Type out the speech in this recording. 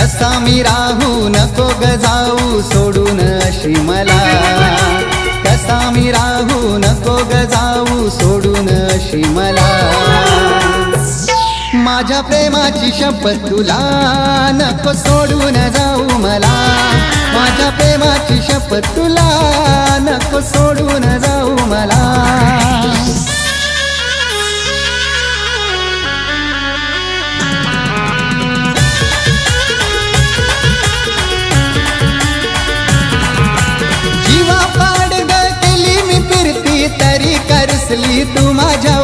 कसा मी राहू नको ग जाऊ सोडून अशी मला, कसा मी राहू नको ग जाऊ सोडून अशी मला। माझ्या प्रेमाची शपथ तुला नको सोडून जाऊ मला, माझ्या प्रेमाची शपथ तुला नको सोडून जाऊ मला। जीवा पाड ग केली मी फिरती तरी करसली तू माझ्या